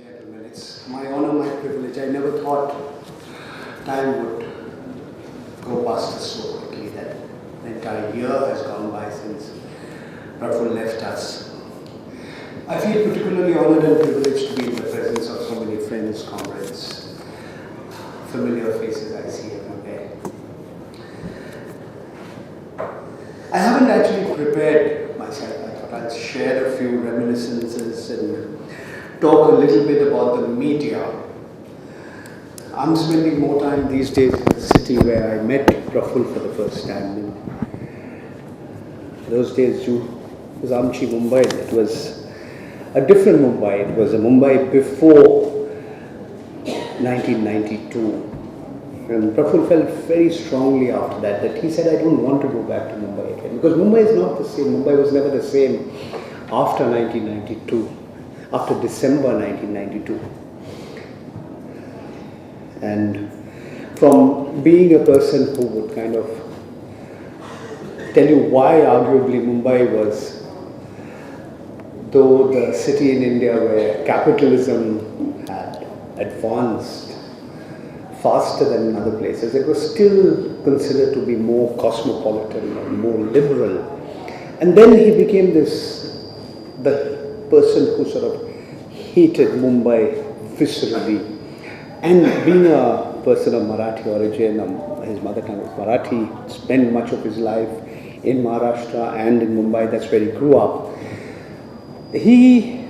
gentlemen. It's my honor, my privilege. I never thought time would go past us so quickly that the entire year has gone by since Praful left us. I feel particularly honored and privileged to be in the presence of so many friends, comrades, familiar faces I see everywhere. I haven't actually prepared myself. I thought I'd share a few reminiscences and talk a little bit about the media. I'm spending more time these days in the city where I met Praful for the first time. In those days, it was Amchi Mumbai. It was a different Mumbai. It was a Mumbai before 1992. And Praful felt very strongly after that he said, I don't want to go back to Mumbai again. Because Mumbai is not the same. Mumbai was never the same after 1992, after December 1992. And from being a person who would kind of tell you why arguably Mumbai was, though the city in India where capitalism had advanced faster than in other places, it was still considered to be more cosmopolitan and more liberal. And then he became the person who sort of hated Mumbai viscerally. And being a person of Marathi origin, his mother tongue was Marathi, spent much of his life in Maharashtra and in Mumbai, that's where he grew up. He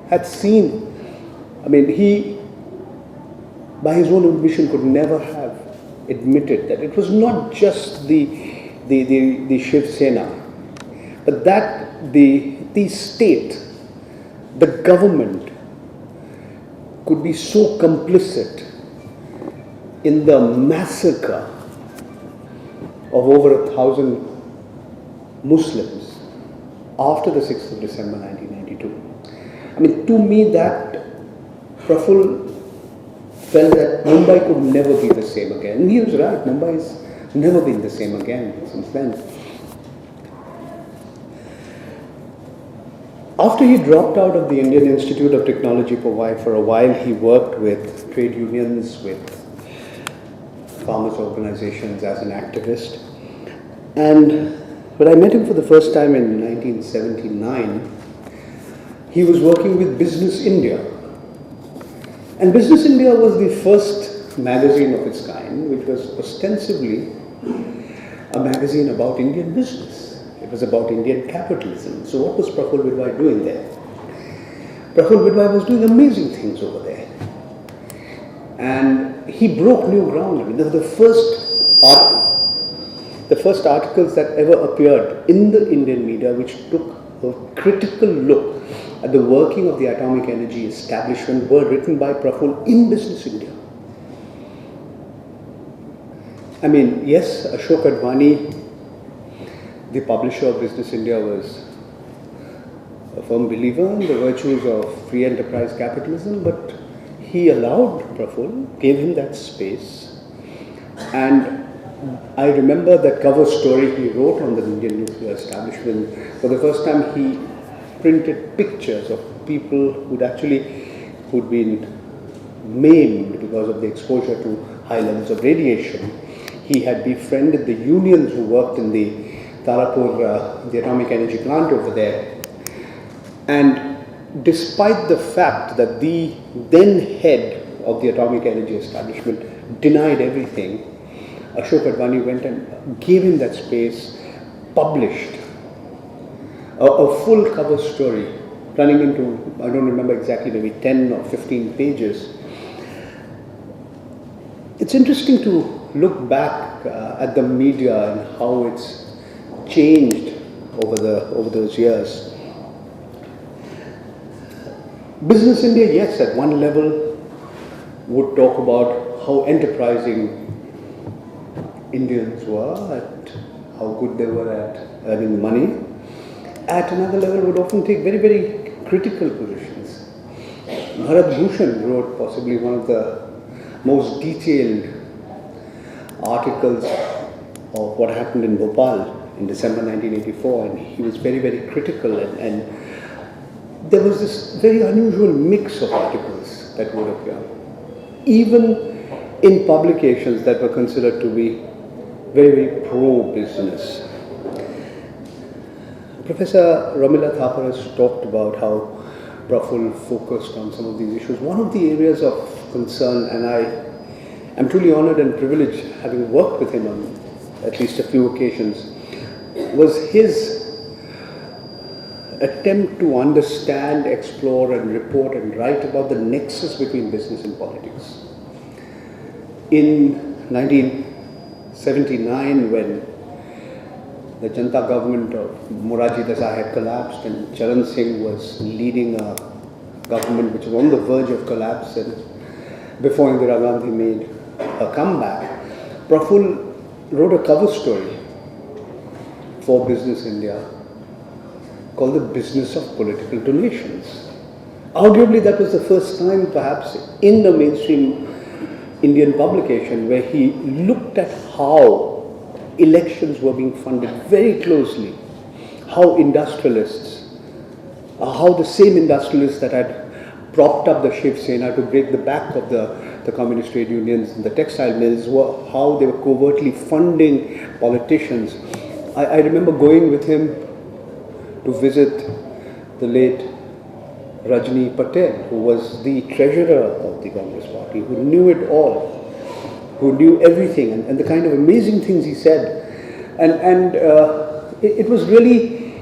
had seen, he by his own admission could never have admitted that it was not just the Shiv Sena, but that the state, the government could be so complicit in the massacre of over 1,000 Muslims after the 6th of December 1992. To me that Praful felt that Mumbai could never be the same again. And he was right, Mumbai has never been the same again since then. After he dropped out of the Indian Institute of Technology for a while, he worked with trade unions, with farmers' organizations as an activist. And when I met him for the first time in 1979, he was working with Business India. And Business India was the first magazine of its kind, which was ostensibly a magazine about Indian business. It was about Indian capitalism. So what was Praful Bidwai doing there? Praful Bidwai was doing amazing things over there. And he broke new ground. The first articles that ever appeared in the Indian media which took a critical look at the working of the atomic energy establishment were written by Praful in Business India. Yes, Ashok Advani, the publisher of Business India, was a firm believer in the virtues of free enterprise capitalism, but he allowed Praful, gave him that space. And I remember that cover story he wrote on the Indian nuclear establishment. For the first time, he printed pictures of people who'd been maimed because of the exposure to high levels of radiation. He had befriended the unions who worked in the Tarapur, the atomic energy plant over there. And despite the fact that the then head of the atomic energy establishment denied everything, Ashok Advani went and gave him that space, published a full cover story running into, I don't remember exactly, maybe 10 or 15 pages. It's interesting to look back at the media and how it's changed over those years. Business India, yes, at one level would talk about how enterprising Indians were, at how good they were at earning money. At another level would often take very, very critical positions. Bharat Bhushan wrote possibly one of the most detailed articles of what happened in Bhopal in December 1984, and he was very, very critical, and there was this very unusual mix of articles. that would appear, even in publications that were considered to be very, very pro-business. Professor Romila Thapar has talked about how Praful focused on some of these issues. One of the areas of concern, and I am truly honored and privileged having worked with him on at least a few occasions, was his attempt to understand, explore and report and write about the nexus between business and politics. In 1979, when the Janata government of Morarji Desai had collapsed and Charan Singh was leading a government which was on the verge of collapse, and before Indira Gandhi made a comeback, Praful wrote a cover story for Business India called The Business of Political Donations. Arguably that was the first time perhaps in a mainstream Indian publication where he looked at how elections were being funded very closely, how industrialists, how the same industrialists that had propped up the Shiv Sena to break the back of the communist trade unions and the textile mills, how they were covertly funding politicians. I remember going with him to visit the late Rajni Patel, who was the treasurer of the Congress party, who knew it all, who knew everything, and the kind of amazing things he said. And it was really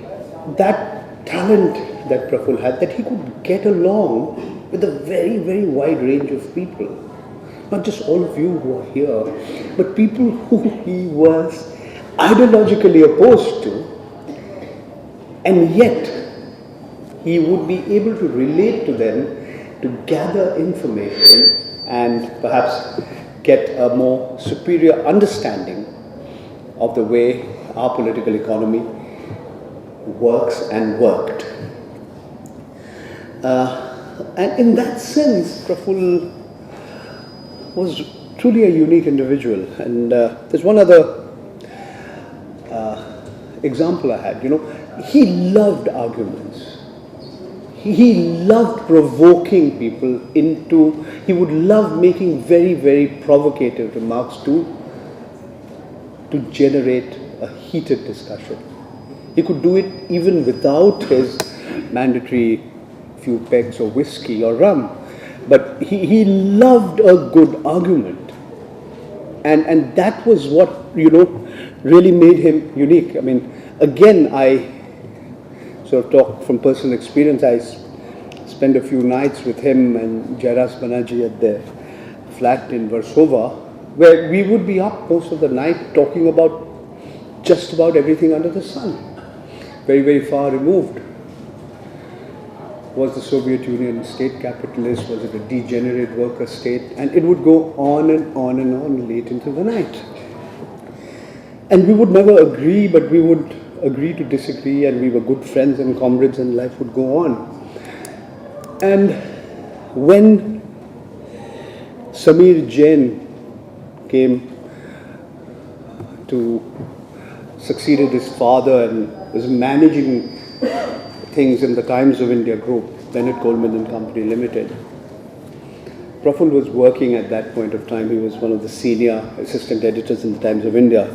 that talent that Praful had, that he could get along with a very, very wide range of people. Not just all of you who are here, but people who he was ideologically opposed to, and yet he would be able to relate to them, to gather information and perhaps get a more superior understanding of the way our political economy works and worked. And in that sense, Praful was truly a unique individual. And there's one other example I had. He loved arguments. He loved provoking people into, he would love making very, very provocative remarks to generate a heated discussion. He could do it even without his mandatory few pegs of whiskey or rum. But he loved a good argument. And that was what, really made him unique. I mean, again, I sort of talk from personal experience. I spent a few nights with him and Jairas Banerjee at their flat in Warsaw, where we would be up most of the night talking about just about everything under the sun. Very, very far removed. Was the Soviet Union state capitalist? Was it a degenerate worker state? And it would go on and on and on late into the night. And we would never agree, but we would agree to disagree, and we were good friends and comrades, and life would go on. And when Samir Jain came to succeeded his father and was managing things in the Times of India group, Bennett Coleman and Company Limited. Praful was working at that point of time. He was one of the senior assistant editors in the Times of India.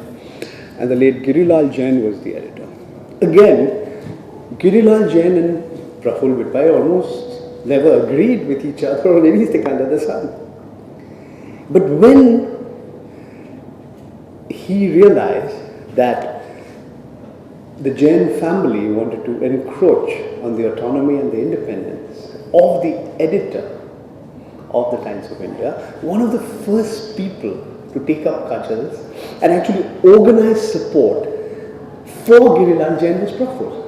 And the late Girilal Jain was the editor. Again, Girilal Jain and Praful Bidwai almost never agreed with each other on anything under the sun. But when he realized that the Jain family wanted to encroach on the autonomy and the independence of the editor of the Times of India, one of the first people to take up cudgels and actually organize support for Girilal Jain was Praful.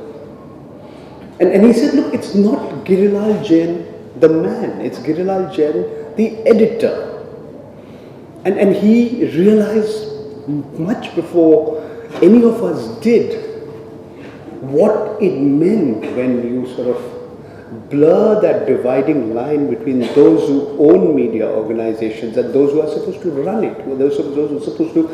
And he said, look, it's not Girilal Jain the man, it's Girilal Jain the editor. And he realized much before any of us did what it meant when you sort of blur that dividing line between those who own media organizations and those who are supposed to run it, those who are supposed to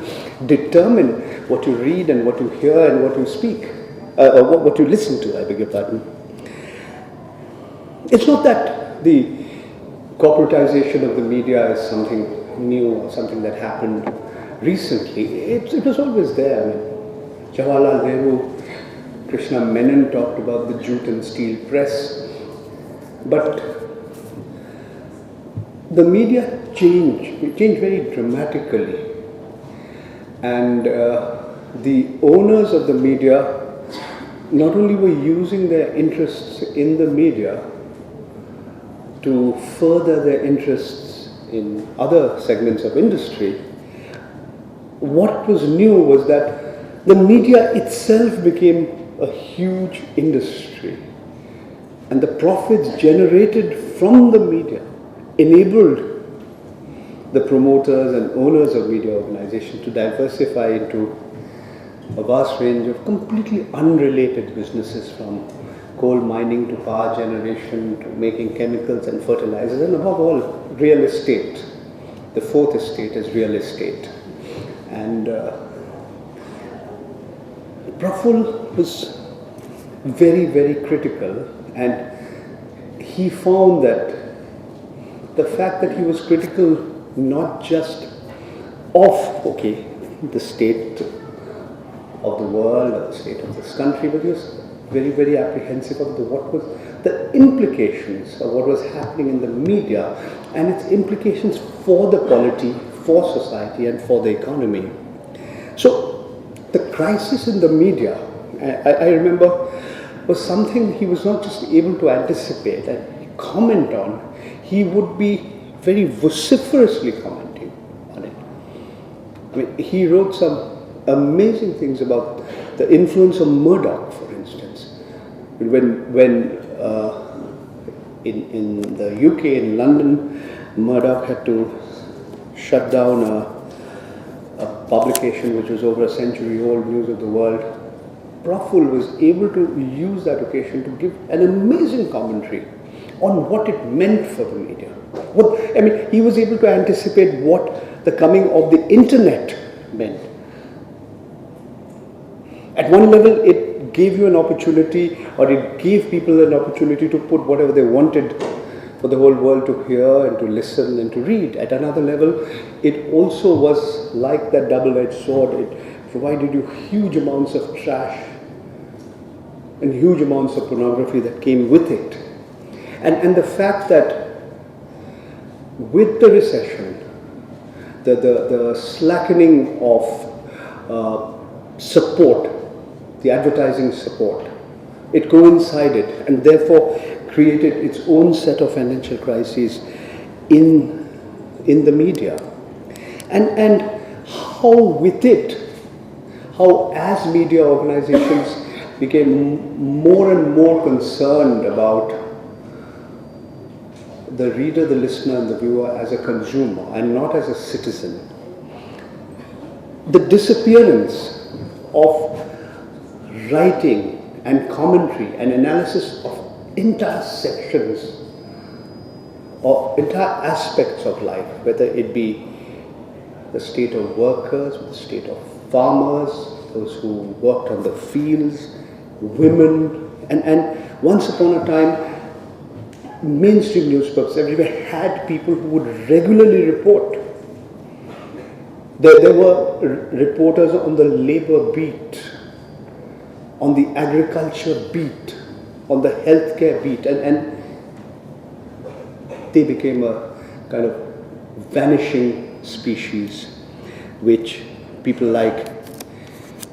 determine what you read and what you hear and what you speak, or what you listen to, I beg your pardon. It's not that the corporatization of the media is something new or something that happened recently. It was always there. I mean, Jawaharlal Nehru, Krishna Menon talked about the jute and steel press. But the media changed very dramatically. And the owners of the media not only were using their interests in the media to further their interests in other segments of industry, what was new was that the media itself became a huge industry. And the profits generated from the media enabled the promoters and owners of media organizations to diversify into a vast range of completely unrelated businesses, from coal mining to power generation to making chemicals and fertilizers, and above all, real estate. The fourth estate is real estate. And Praful was very, very critical, and he found that the fact that he was critical not just of, the state of the world or the state of this country, but he was very, very apprehensive of what was the implications of what was happening in the media and its implications for the polity, for society and for the economy. So the crisis in the media, I remember, was something he was not just able to anticipate and comment on, he would be very vociferously commenting on it. I mean, he wrote some amazing things about the influence of Murdoch, for instance. When in the UK, in London, Murdoch had to shut down a publication which was over a century old, News of the World, Praful was able to use that occasion to give an amazing commentary on what it meant for the media. He was able to anticipate what the coming of the internet meant. At one level, it gave you an opportunity, or it gave people an opportunity to put whatever they wanted for the whole world to hear and to listen and to read. At another level, it also was like that double-edged sword. It provided you huge amounts of trash and huge amounts of pornography that came with it. And the fact that with the recession, the slackening of support, the advertising support, it coincided and therefore created its own set of financial crises in the media. And how as media organizations became more and more concerned about the reader, the listener and the viewer as a consumer and not as a citizen. The disappearance of writing and commentary and analysis of entire sections or entire aspects of life, whether it be the state of workers, the state of farmers, those who worked on the fields, women, and once upon a time, mainstream newspapers everywhere had people who would regularly report. There were reporters on the labor beat, on the agriculture beat, on the healthcare beat, and they became a kind of vanishing species, which people like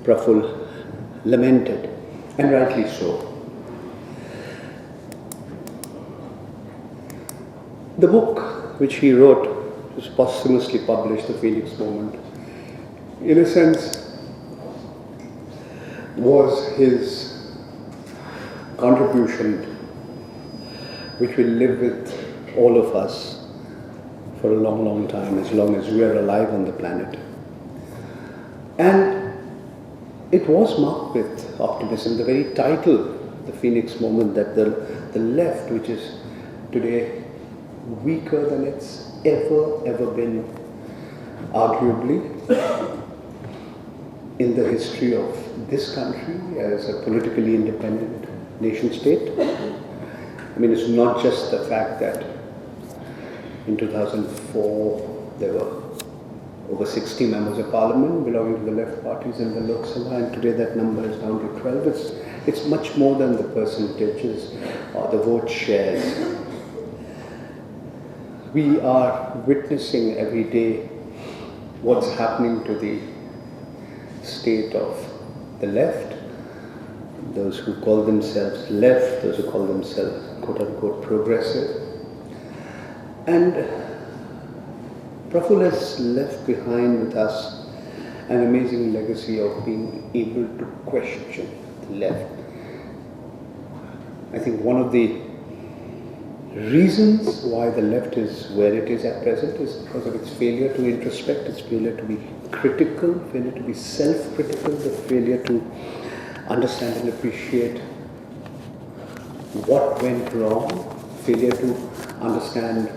Praful lamented, and rightly so. The book which he wrote was posthumously published, The Phoenix Moment, in a sense was his contribution which will live with all of us for a long, long time, as long as we are alive on the planet. And it was marked with optimism. The very title, The Phoenix Moment, that the left, which is today weaker than it's ever been, arguably, in the history of this country as a politically independent nation state. I mean, it's not just the fact that In 2004, there were over 60 members of parliament belonging to the left parties in the Lok Sabha, and today that number is down to 12. It's much more than the percentages or the vote shares. We are witnessing every day what's happening to the state of the left, those who call themselves left, those who call themselves quote-unquote progressive. And Praful has left behind with us an amazing legacy of being able to question the left. I think one of the reasons why the left is where it is at present is because of its failure to introspect, its failure to be critical, failure to be self-critical, the failure to understand and appreciate what went wrong, failure to understand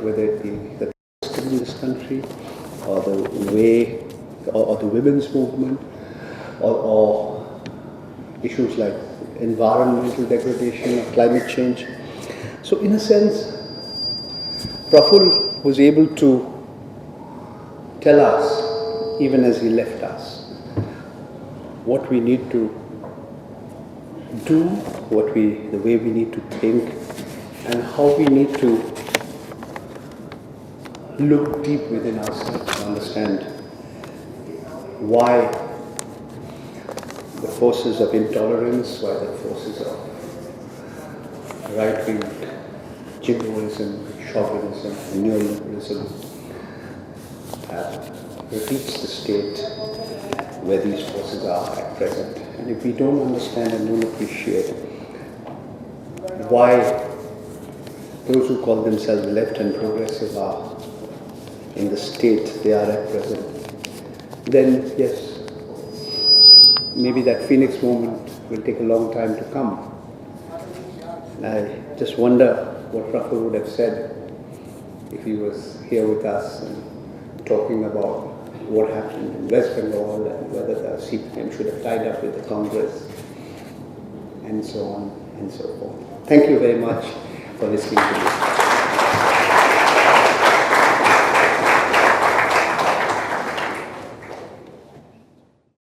whether it be the system in this country or the way or the women's movement or issues like environmental degradation or climate change. So in a sense, Praful was able to tell us, even as he left us, what we need to do, the way we need to think, and how we need to look deep within ourselves to understand why the forces of intolerance, why the forces of right-wing jingoism, chauvinism, neoliberalism have reached the state where these forces are at present. And if we don't understand and don't appreciate why those who call themselves left and progressive are in the state they are at present, then yes, maybe that Phoenix moment will take a long time to come. And I just wonder what Praful would have said if he was here with us and talking about what happened in West Bengal and whether the CPM should have tied up with the Congress and so on and so forth. Thank you very much for listening to me.